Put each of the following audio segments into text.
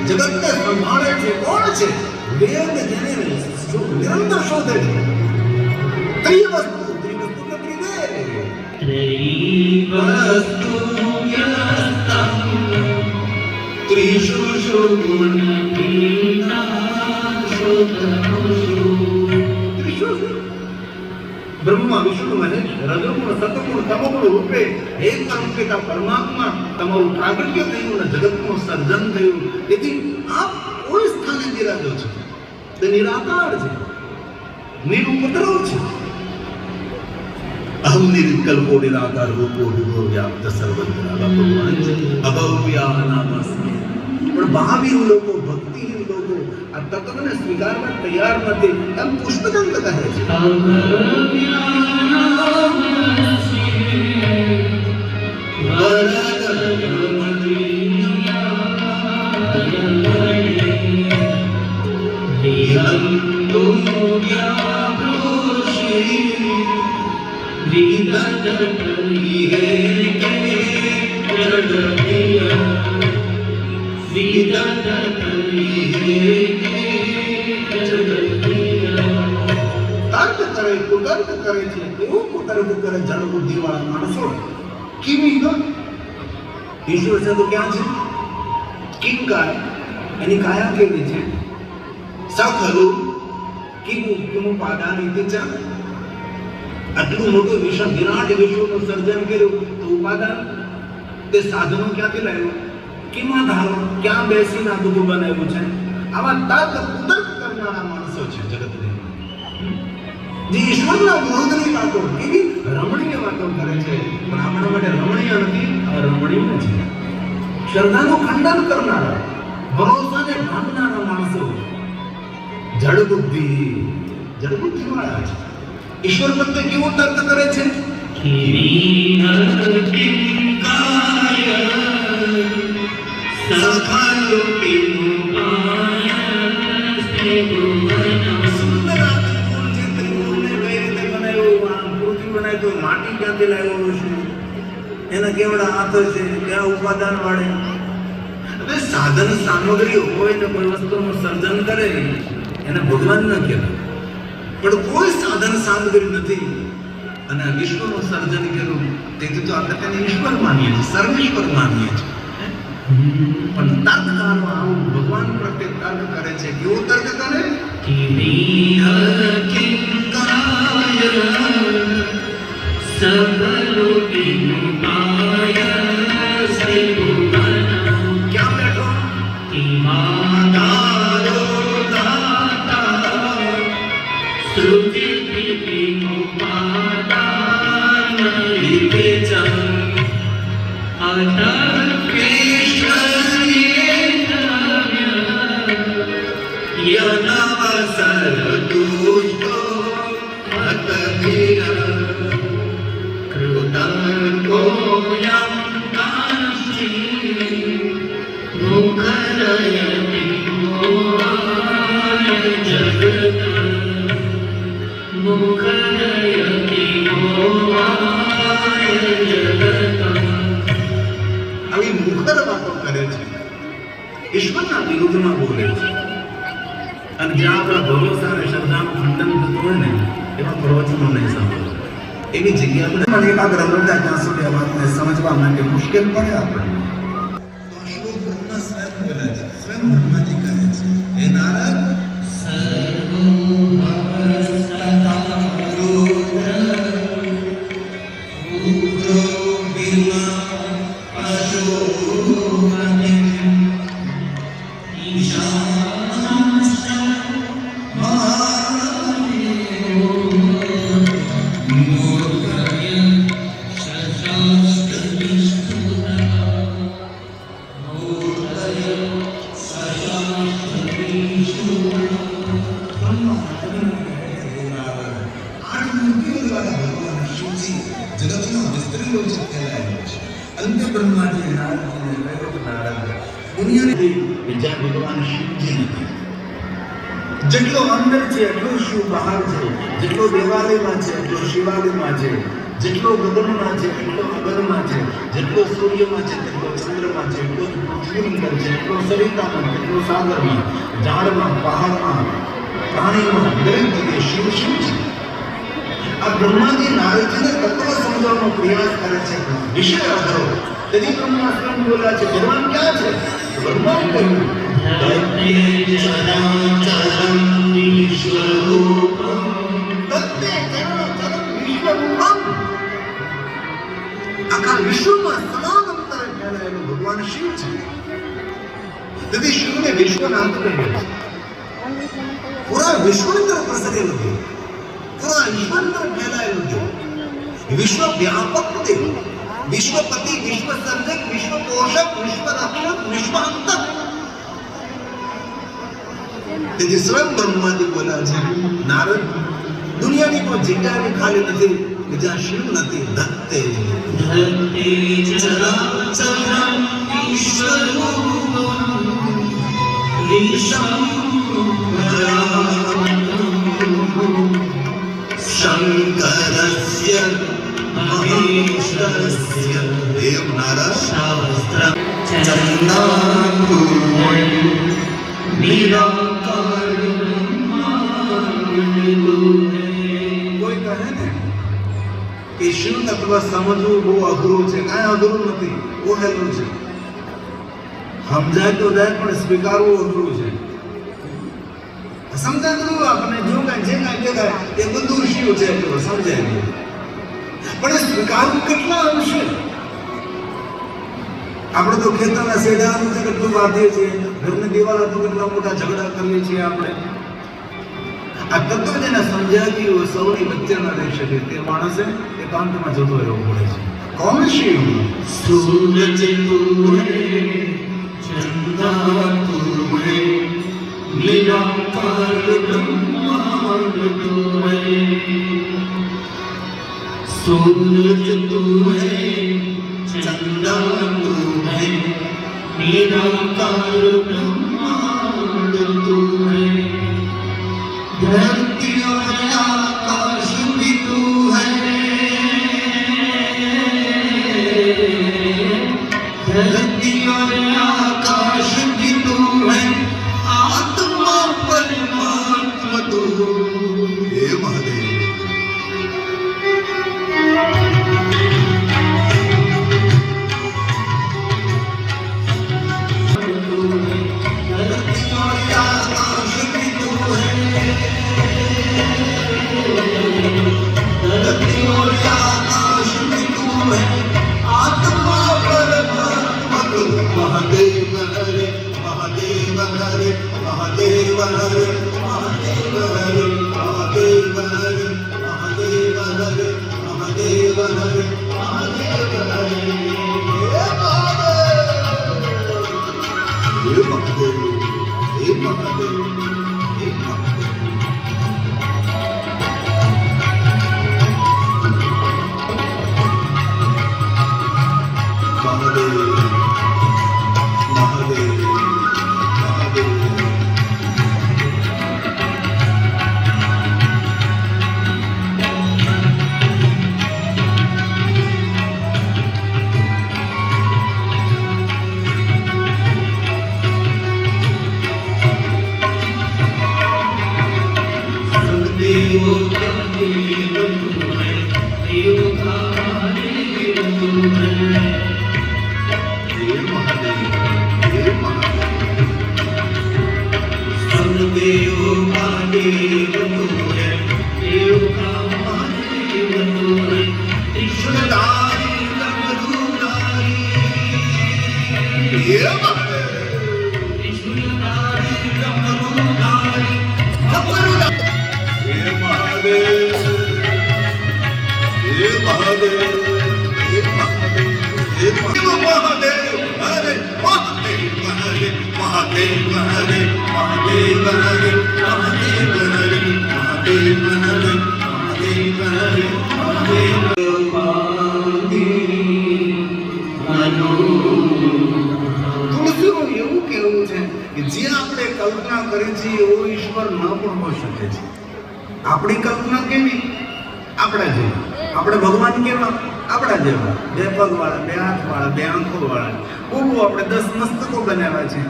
જગતને સંભાળે છે કોણ છે? વેદ જેને નિરંતર શોધે છે. ત્રિવસ્તુ ત્રિષુ શુગુણ બ્રહ્મા વિષ્ણુ મહેશ રજોગુણ સતગુણ તમોગુણ રૂપે હે પરમ પિતા પરમાત્મા તમારું પ્રાગટ્ય થયું અને જગતનું સર્જન થયું. તેથી આપ કોઈ સ્થાને બિરાજો છો તે નિરાકાર છે, નિરુપદ્રવ છે. અહમ નિર્વિકલ્પો નિરાકાર રૂપો વિભો વ્યાપ્ત સર્વત્ર ભગવાન છે. અભવ્યા નામસ્મિ. પણ મહાવીર લોકો, ભક્તિહીન લોકો આ તત્વને સ્વીકારવા તૈયાર નથી. એમ પુષ્પદંત કહે છે. તર્ક કરે, કુતર્ક કરે છે. એવું કુતર્ક કરે જળ બુદ્ધિ વાળા માણસો. કિમી ઈશ્વર છે તો ક્યાં છે? કિંકાર એની કાયા કેવી છે? સખલુ કિમુ પાદાની તિચા. આટલું મોટું વિશ્વ, વિરાટ વિશ્વનું સર્જન કર્યું તો ઉપાદાન તે સાધનો ક્યાંથી લાવ્યો? કિમા ધારો ક્યાં બેસીને આ બધું બનાવ્યું છે? આવા તર્ક કુતર્ક કરનારા માણસો છે જગતની, જે ઈશ્વરના વિરોધની વાતો, કેવી રમણીય વાતો કરે છે. પણ આપણા માટે રમણીય નથી, રમણીય છે. શ્રદ્ધાનું ખંડન કરનારા, ભરોસાને ભાંગનારા માણસો જડ બુદ્ધિ વાળા છે. ઈશ્વર પ્રત્યે કેવો તર્ક કરે છે? માટી ક્યાંથી લાવ્યો છે? એના કેવડા હાથ છે, ક્યાં ઉપાદાન વાળે. હવે સાધન સામગ્રી હોય તો કોઈ વસ્તુનું સર્જન કરે એને ભગવાન ન કહેવાય. પણ કોઈ સાધન સામગ્રી નથી અને વિશ્વનું સર્જન કર્યું, તેથી તો આપણે તેને ઈશ્વર માનીએ છીએ, સર્વેશ્વર માનીએ છીએ. પણ તર્કકારો આવું ભગવાન પ્રત્યે તર્ક કરે છે. કેવો તર્ક કરે? ક્યાં બેઠો? આવી મુખર વાતો કરે છે, ઈશ્વરના વિરુદ્ધમાં બોલે છે. અને જ્યાં આપણા ભરોસા અને શ્રદ્ધાનું ખંડન થતું હોય ને એવા પ્રવચનો નહીં સાંભળો. એવી જગ્યા આપણે એકાગ્ર રહેતા ત્યાં સુધી આ વાતને સમજવા માટે મુશ્કેલ પડે આપણને. તો આ શ્લોક બ્રહ્મા સ્વયં બોલે છે, સ્વયં બ્રહ્માજી કહે છે, હે નારદ, અંતે બ્રહ્માજી નારદજીને કહ્યું, નારદ, દુનિયાની બીજા ભગવાન શિવજી નથી. જેટલો અંદર છે એટલો શિવ બહાર છે, જેટલો દેવાલયમાં છે એટલો શિવાલયમાં છે, જેટલો ગગનમાં છે એટલો અગરમાં છે, જેટલો સૂર્યમાં છે તેટલો ચંદ્રમાં છે, એટલો પૃથ્વી અંદર છે, એટલો સરિતામાં, એટલો સાગરમાં, ઝાડમાં, પહાડમાં, પ્રાણીમાં, દરેક જગ્યાએ શિવ શિવ છે. આ બ્રહ્માજી નારદજીને તત્વ સમજાવવાનો પ્રયાસ કરે છે, વિષય આધારો. તેથી બ્રહ્મા સ્વયં બોલ્યા છે, ભગવાન ક્યાં છે? બ્રહ્માએ કહ્યું, આખા વિશ્વમાં સમાન અંતરે ફેલાયેલું ભગવાન શિવ છે. તેથી શિવને વિશ્વનાથ કહે છે. પૂરા વિશ્વની તરફ પ્રસરેલું છે, પૂરા ઈશ્વરની તરફ ફેલાયેલું છે, વિશ્વ વ્યાપક છે, વિશ્વપતિ, વિશ્વ સર્જક, વિશ્વ પોષક, વિશ્વ રક્ષક, વિશ્વ અંતક. તેથી સ્વયં બ્રહ્માજી બોલ્યા છે, નારદ, દુનિયાની કોઈ જગ્યાની ખાલી નથી કે જ્યાં શિવ નથી. ધત્તે ચરાચરમ ઈશ્વરૂપમ શંકરસ્ય મહેશ્વરસ્ય દેવ નારદ શાસ્ત્રમ ચંદાકુમય નિરાકાર કોઈ કહે ને કે શિવ તત્વ સમજવું બહુ અઘરું છે, કાંઈ અઘરું નથી, બહુ સહેલું છે. સમજાય તો જાય પણ સ્વીકારવું અઘરું છે. સમજાતું આપણે જો કાંઈ જે કાંઈ દેખાય એ બધું શિવ છે એટલું સમજાય નહીં, પણ સ્વીકારવું કેટલા અંશે. આપણે તો ખેતરના શેઢાનું છે કેટલું બાંધીએ છીએ, ઘરની દિવાલો તો કેટલા મોટા ઝઘડા કરીએ છીએ આપણે. આ તત્વ જેને સમજાવી હોય સૌની વચ્ચે ન રહી શકે તે માણસે એકાંતમાં જતો રહેવું પડે છે. કોણ શિવ? સૂરજ તું હે, ચંદ્ર તું હે, નિરાકાર બ્રહ્માંડ તું હે. સૂરજ તું હે, चंदा तू है, निराकार ब्रह्मांड तू है. धरती और आकाश भी तू है, धरती और आकाश भी तू है, आत्मा परमात्मा तू. हे महादेव. કલ્પના કરી છે એવો ઈશ્વર ન પણ હોઈ શકે છે. આપણી કલ્પના કેવી? આપણા જેવી. આપણે ભગવાન કેવા? આપણા જેવા, બે પગ વાળા, બે હાથ વાળા, બે આંખો વાળા. બહુ આપણે 10 મસ્તકો બનાવ્યા છે.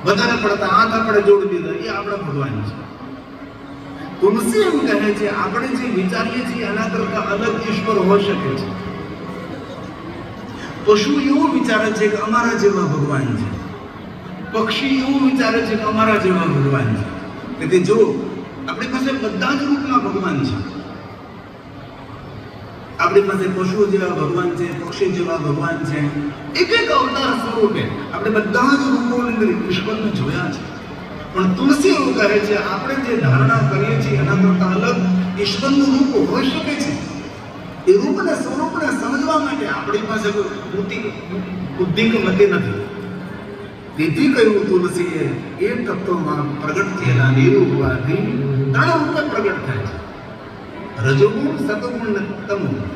વધારે પડતા હાથ આપણે જોડી દીધા, એ આપણા ભગવાન છે. તુલસી એમ કહે છે આપણે જે વિચારીએ છીએ એના કરતા અલગ ઈશ્વર હોઈ શકે છે. પશુ એવું વિચારે છે કે અમારા જેવા ભગવાન છે. પક્ષી એવું વિચારે છે કે અમારા જેવા ભગવાન છે. તેથી જો આપણી પાસે બધા જ રૂપમાં ભગવાન છે. આપણી પાસે પશુઓ જેવા ભગવાન છે, પક્ષી જેવા ભગવાન છે. એક એક અવતાર સ્વરૂપે આપણે બધા જ રૂપોની અંદર ઈશ્વરને જોયા છે. પણ તુલસી એવું કહે છે આપણે જે ધારણા કરીએ છીએ એના કરતા અલગ ઈશ્વરનું રૂપ હોઈ શકે છે. એ રૂપને સ્વરૂપને સમજવા માટે આપણી પાસે બુદ્ધિ કે મતિ નથી. તેથી કહ્યું તુલસીએ એ તત્વમાં પ્રગટ થયેલા નિરૂપવાથી 3 રૂપે પ્રગટ થાય છે. રજોગુણ, સતોગુણ ને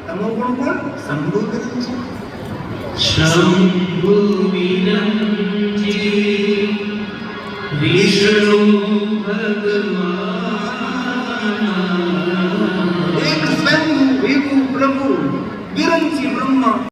તમોગુણ કોણ? શંભુ વિરંચી. શંભુ વિરંચી વિષ્ણુ ભગવાન. એક સ્વયં વિભુ પ્રભુ વિરંચી